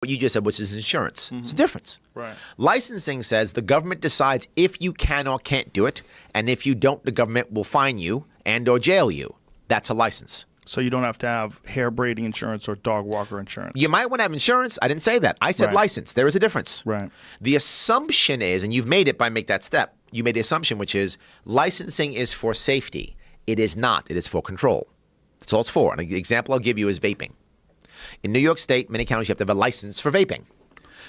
what you just said, which is insurance. It's a difference. Right. Licensing says the government decides if you can or can't do it, and if you don't, the government will fine you and or jail you. That's a license. So you don't have to have hair braiding insurance or dog walker insurance. You might want to have insurance. I didn't say that. I said license. There is a difference. Right. The assumption is, and you've made it by make that step, you made the assumption, which is licensing is for safety. It is not. It is for control. That's all it's for. And the example I'll give you is vaping. In New York State, many counties, you have to have a license for vaping.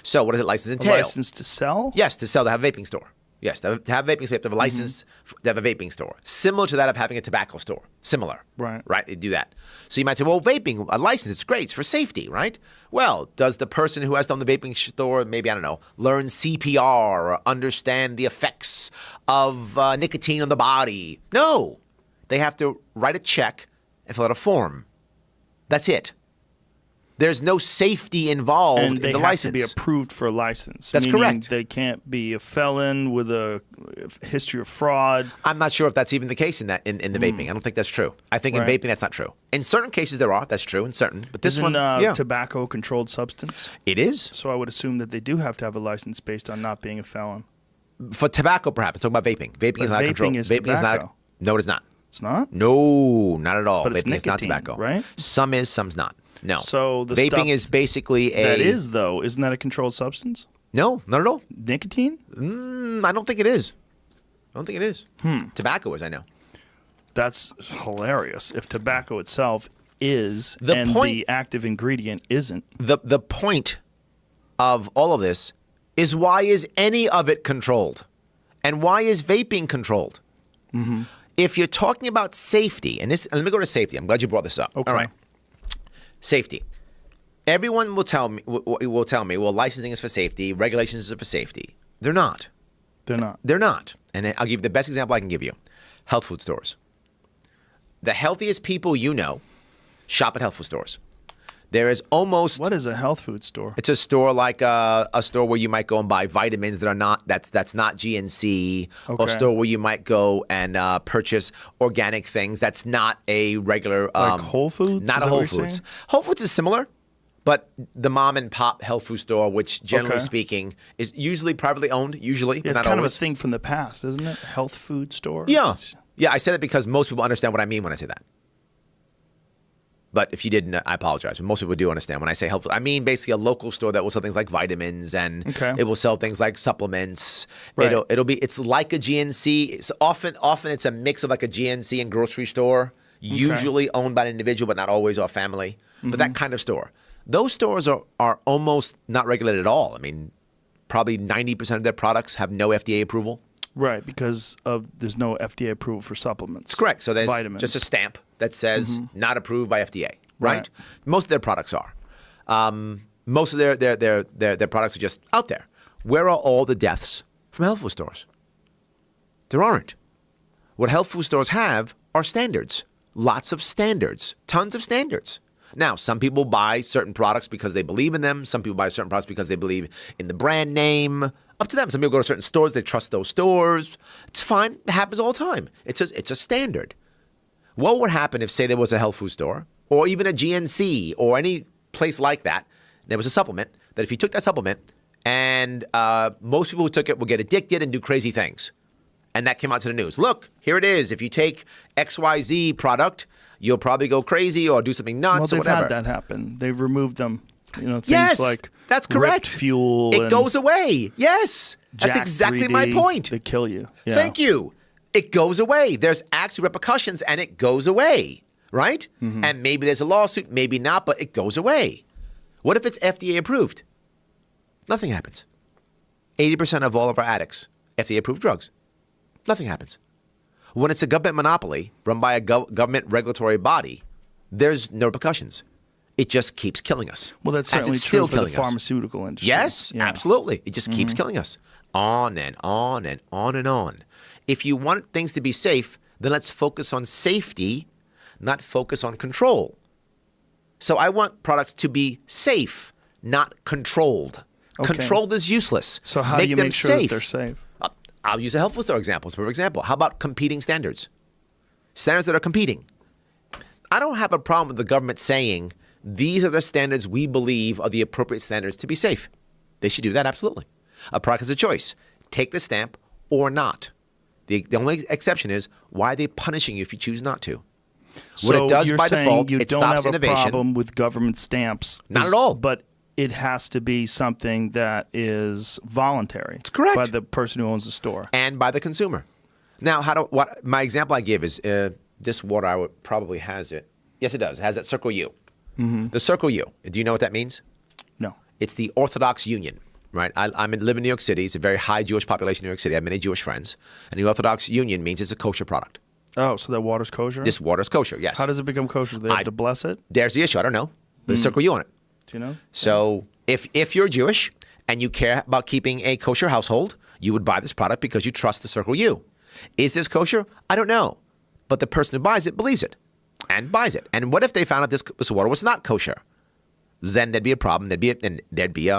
So what does it license entail? A license to sell? Yes, to sell, to have a vaping store. Yes, to have a vaping store, you have to have a license to have a vaping store. Similar to that of having a tobacco store. Similar. Right. Right? They do that. So you might say, well, vaping, a license, it's great. It's for safety, right? Well, does the person who has to own the vaping store, maybe, I don't know, learn CPR or understand the effects of nicotine on the body? No. They have to write a check and fill out a form. That's it. There's no safety involved in the license. And they have to be approved for a license. That's correct. They can't be a felon with a history of fraud. I'm not sure if that's even the case in the vaping. I don't think that's true. I think in vaping that's not true. In certain cases there are. That's true in certain. But this Isn't one, tobacco a controlled substance? It is. So I would assume that they do have to have a license based on not being a felon. For tobacco, perhaps. I'm talking about vaping. Vaping is not controlled. Is vaping tobacco. is not. No, it is not. It's not? No, not at all. But it's vaping is not nicotine, tobacco. right? Some is, some's not. No. So the vaping stuff is basically a. That is, though. Isn't that a controlled substance? No, not at all. Nicotine? I don't think it is. I don't think it is. Tobacco is, I know. That's hilarious. If tobacco itself is, the active ingredient isn't. The point of all of this is, why is any of it controlled? And why is vaping controlled? If you're talking about safety, and let me go to safety. I'm glad you brought this up. Okay. All right. Safety. Everyone will tell me, well, licensing is for safety, regulations are for safety. They're not. They're not. They're not. And I'll give you the best example I can give you. Health food stores. The healthiest people you know shop at health food stores. There is almost... What is a health food store? It's a store like a store where you might go and buy vitamins that are not, that's not GNC, or a store where you might go and purchase organic things. That's not a regular... like Whole Foods? Not a Whole Foods. Whole Foods is similar, but the mom and pop health food store, which generally speaking is usually privately owned, usually. Yeah, it's not kind always. of a thing from the past, isn't it? Health food store? Yeah. Yeah, I said it because most people understand what I mean when I say that. But if you didn't, I apologize. But most people do understand when I say health. I mean basically a local store that will sell things like vitamins, and it will sell things like supplements. Right. It's like a GNC. It's often it's a mix of like a GNC and grocery store, usually owned by an individual, but not always, or a family. But that kind of store. Those stores are almost not regulated at all. I mean, probably 90% of their products have no FDA approval. Right, because there's no FDA approval for supplements. That's correct. So there's vitamins. just a stamp that says not approved by FDA, right? Most of their products are. Most of their products are just out there. Where are all the deaths from health food stores? There aren't. What health food stores have are standards. Lots of standards. Tons of standards. Now, some people buy certain products because they believe in them. Some people buy certain products because they believe in the brand name. Up to them. Some people go to certain stores. They trust those stores. It's fine. It happens all the time. It's a standard. What would happen if, say, there was a health food store or even a GNC or any place like that, there was a supplement, that if you took that supplement and most people who took it would get addicted and do crazy things. And that came out to the news. Look, here it is. If you take XYZ product, you'll probably go crazy or do something nuts or whatever. Well, they've had that happen. They've removed them. Things like that's correct. Ripped fuel. It goes away. Yes. That's exactly 3D, my point. They kill you. Yeah. Thank you. It goes away. There's actually repercussions and it goes away, right? And maybe there's a lawsuit, maybe not, but it goes away. What if it's FDA approved? Nothing happens. 80% of all of our addicts, FDA approved drugs. Nothing happens. When it's a government monopoly run by a government regulatory body, there's no repercussions. It just keeps killing us. Well, that's certainly true for the pharmaceutical industry. Yes, absolutely. It just keeps killing us. On and on and on and on. If you want things to be safe, then let's focus on safety, not focus on control. So I want products to be safe, not controlled. Okay. Controlled is useless. So how do you make sure that they're safe? I'll use a health food store example. It's a perfect example. How about competing standards? Standards that are competing. I don't have a problem with the government saying these are the standards we believe are the appropriate standards to be safe. They should do that, absolutely. A product is a choice. Take the stamp or not. The only exception is, why are they punishing you if you choose not to? What it does by default, it stops innovation. You don't have a problem with government stamps. Not at all. But it has to be something that is voluntary. It's correct. By the person who owns the store. And by the consumer. Now, my example I give is this water probably has it. Yes, it does. It has that Circle U. Mm-hmm. The Circle U. Do you know what that means? No. It's the Orthodox Union, right? I live in New York City. It's a very high Jewish population in New York City. I have many Jewish friends. And the Orthodox Union means it's a kosher product. Oh, so that water's kosher? This water's kosher, yes. How does it become kosher? Do they have to bless it? There's the issue. I don't know. There's Circle U on it. Do you know? So if you're Jewish and you care about keeping a kosher household, you would buy this product because you trust the Circle U. Is this kosher? I don't know. But the person who buys it believes it and buys it. And what if they found out this water was not kosher? Then there'd be a problem. There'd be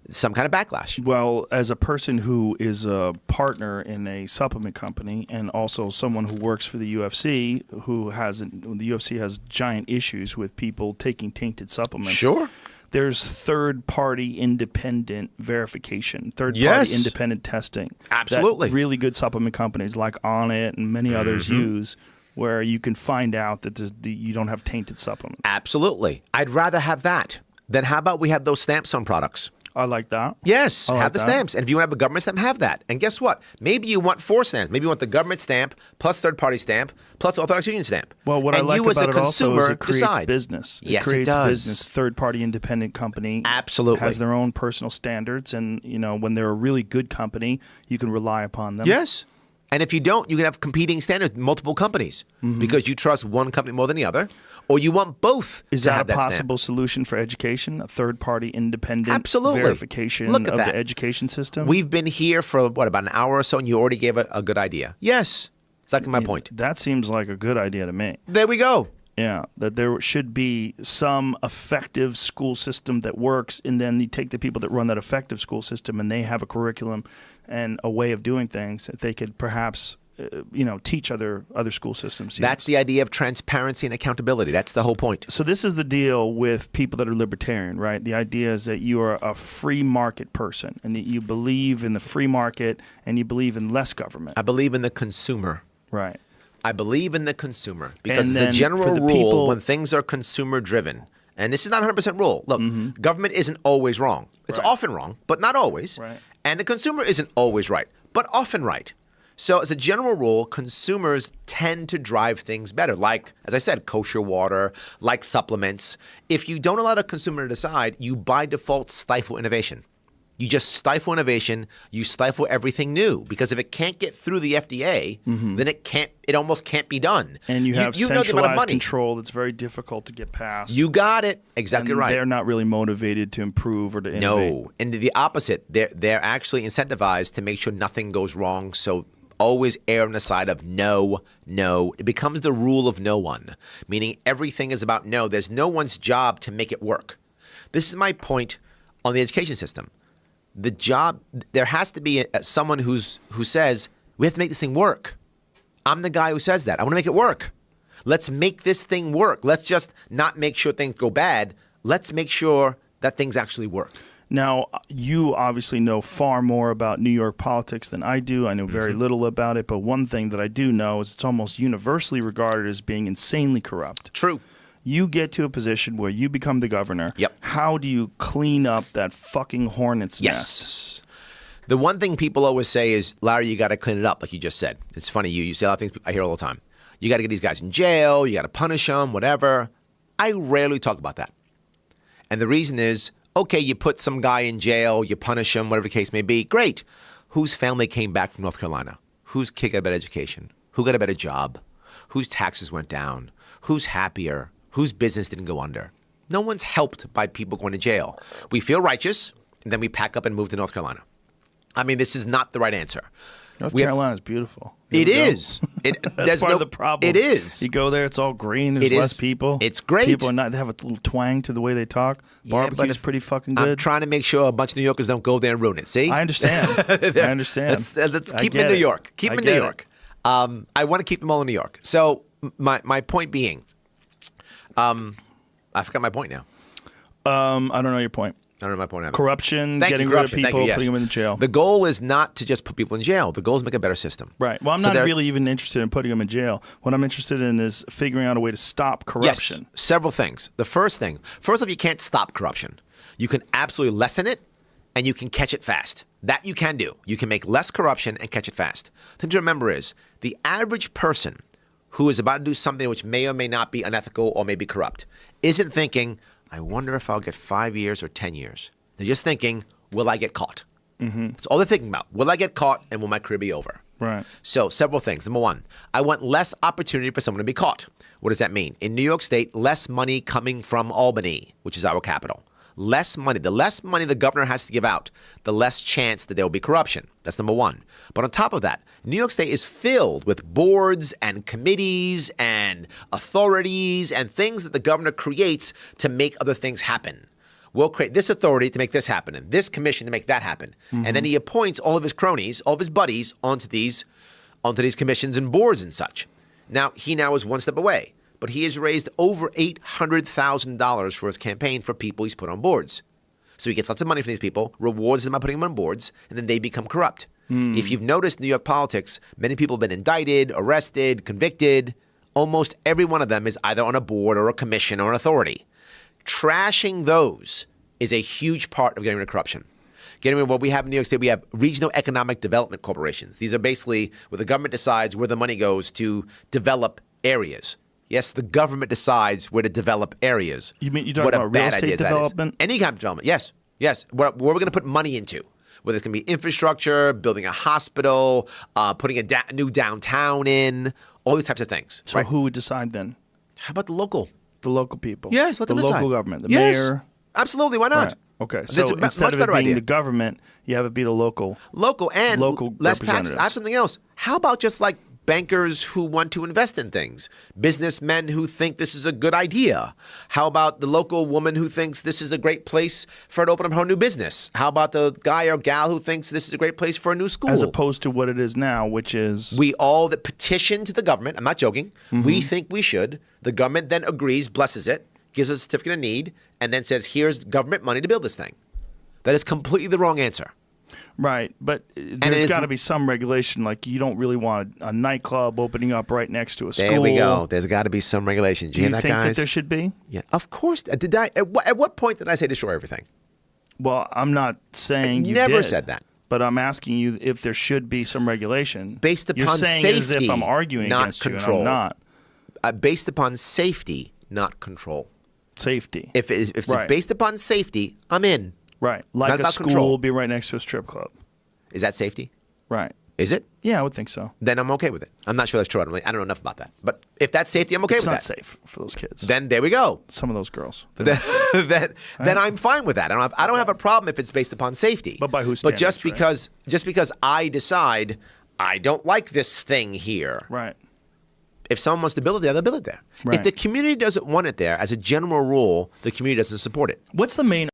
some kind of backlash. Well, as a person who is a partner in a supplement company and also someone who works for the UFC, the UFC has giant issues with people taking tainted supplements. Sure. There's third-party independent verification, third-party independent testing. Absolutely. That really good supplement companies like Onnit and many others use, where you can find out that you don't have tainted supplements. Absolutely. I'd rather have that. Then how about we have those stamps on products? I like that. Yes, have the stamps. And if you want to have a government stamp, have that. And guess what? Maybe you want 4 stamps. Maybe you want the government stamp plus third-party stamp plus the Orthodox Union stamp. Well, what I like about it also is it creates decide. business. Yes, it creates it does. business. Third-party independent company Absolutely has their own personal standards. And, when they're a really good company, you can rely upon them. Yes. And if you don't, you can have competing standards, multiple companies, because you trust one company more than the other, or you want both. Is to that have a possible solution for education? A third-party independent verification of the education system? We've been here for, about an hour or so, and you already gave a good idea. Yes. Exactly my point. That seems like a good idea to me. There we go. Yeah, that there should be some effective school system that works, and then you take the people that run that effective school system and they have a curriculum and a way of doing things that they could perhaps teach other school systems. That's the idea of transparency and accountability. That's the whole point. So this is the deal with people that are libertarian, right? The idea is that you are a free market person and that you believe in the free market and you believe in less government. I believe in the consumer. Right. I believe in the consumer because it's a general rule when things are consumer driven. And this is not a 100% rule. Look, government isn't always wrong. It's often wrong, but not always. Right. And the consumer isn't always right, but often right. So as a general rule, consumers tend to drive things better, like, as I said, kosher water, like supplements. If you don't allow the consumer to decide, you by default stifle innovation. You just stifle innovation. You stifle everything new because if it can't get through the FDA, then it almost can't be done. And you have centralized control that's very difficult to get past. You got it. Exactly right. They're not really motivated to improve or to innovate. No. And the opposite. They're actually incentivized to make sure nothing goes wrong. So always err on the side of no. It becomes the rule of no one, meaning everything is about no. There's no one's job to make it work. This is my point on the education system. There has to be someone who says, we have to make this thing work. I'm the guy who says that. I want to make it work. Let's make this thing work. Let's just not make sure things go bad. Let's make sure that things actually work. Now, you obviously know far more about New York politics than I do. I know very little about it, but one thing that I do know is it's almost universally regarded as being insanely corrupt. True. You get to a position where you become the governor. Yep. How do you clean up that fucking hornet's nest? Yes. The one thing people always say is, Larry, you got to clean it up, like you just said. It's funny. You say a lot of things I hear all the time. You got to get these guys in jail. You got to punish them, whatever. I rarely talk about that. And the reason is, okay, you put some guy in jail, you punish him, whatever the case may be. Great. Whose family came back from North Carolina? Whose kid got a better education? Who got a better job? Whose taxes went down? Who's happier? Whose business didn't go under? No one's helped by people going to jail. We feel righteous, and then we pack up and move to North Carolina. I mean, this is not the right answer. North Carolina is beautiful. It is. That's part of the problem. It is. You go there, it's all green. There's less people. It's great. People are not. They have a little twang to the way they talk. Barbecue's pretty fucking good. I'm trying to make sure a bunch of New Yorkers don't go there and ruin it. See? I understand. I understand. Let's keep them in New York. Keep them in New York. I want to keep them all in New York. So my point being, I forgot my point now. I don't know your point. I don't know my point. Adam. Corruption, Thank you, getting corruption. rid of Thank people, you, yes. putting them in jail. The goal is not to just put people in jail. The goal is to make a better system. Right. Well, I'm not really even interested in putting them in jail. What I'm interested in is figuring out a way to stop corruption. Yes, several things. The first off, you can't stop corruption. You can absolutely lessen it, and you can catch it fast. That you can do. You can make less corruption and catch it fast. The thing to remember is the average person who is about to do something which may or may not be unethical or may be corrupt isn't thinking, I wonder if I'll get 5 years or 10 years. They're just thinking, will I get caught? That's all they're thinking about. Will I get caught and will my career be over? Right. So several things. Number one, I want less opportunity for someone to be caught. What does that mean? In New York State, less money coming from Albany, which is our capital. Less money. The less money the governor has to give out, the less chance that there will be corruption. That's number one. But on top of that, New York State is filled with boards and committees and authorities and things that the governor creates to make other things happen. We'll create this authority to make this happen and this commission to make that happen. And then he appoints all of his cronies, all of his buddies onto these commissions and boards and such. Now, he now is one step away, but he has raised over $800,000 for his campaign for people he's put on boards. So he gets lots of money from these people, rewards them by putting them on boards, and then they become corrupt. If you've noticed New York politics, many people have been indicted, arrested, convicted. Almost every one of them is either on a board or a commission or an authority. Trashing those is a huge part of getting rid of corruption. Getting rid of what we have in New York State, we have regional economic development corporations. These are basically where the government decides where the money goes to develop areas. Yes, the government decides where to develop areas. You mean you're talking about real estate development? Any kind of development, yes. Yes, where we're going to put money into. Whether it's going to be infrastructure, building a hospital, putting a new downtown in, all these types of things. So who would decide then? How about the local? The local people. Yes, let them decide. The local government, the Yes. mayor. Absolutely, why not? Right. Okay, so That's a instead much of it better being idea. the government, you have it be the local. Local and local less taxes. representatives. I have something else. How about just like bankers who want to invest in things, businessmen who think this is a good idea? How about the local woman who thinks this is a great place for her to open up her new business? How about the guy or gal who thinks this is a great place for a new school? As opposed to what it is now, which is... We all that petition to the government, I'm not joking, we think we should. The government then agrees, blesses it, gives us a certificate of need, and then says, here's government money to build this thing. That is completely the wrong answer. Right, but there's got to be some regulation. Like you don't really want a nightclub opening up right next to a school. There we go. There's got to be some regulations. Do you that, think guys? that there should be? Yeah, of course. Did I? At what point did I say destroy everything? Well, I'm not saying you never did, said that. But I'm asking you if there should be some regulation. Based upon You're saying safety, as if I'm arguing not against control. you, and I'm not. Based upon safety, not control. Safety. If it's Right. based upon safety, I'm in. Right. Not Like a about school control. will be right next to a strip club. Is that safety? Right. Is it? Yeah, I would think so. Then I'm okay with it. I'm not sure that's true. I don't know enough about that. But if that's safety, I'm okay It's with not that. safe for those kids. Then there we go. Some of those girls. Then I'm fine with that. I don't have a problem if it's based upon safety. But by whose But just standards, because I decide I don't like this thing here. Right. If someone wants to build it there, they'll build it there. Right. If the community doesn't want it there, as a general rule, the community doesn't support it. What's the main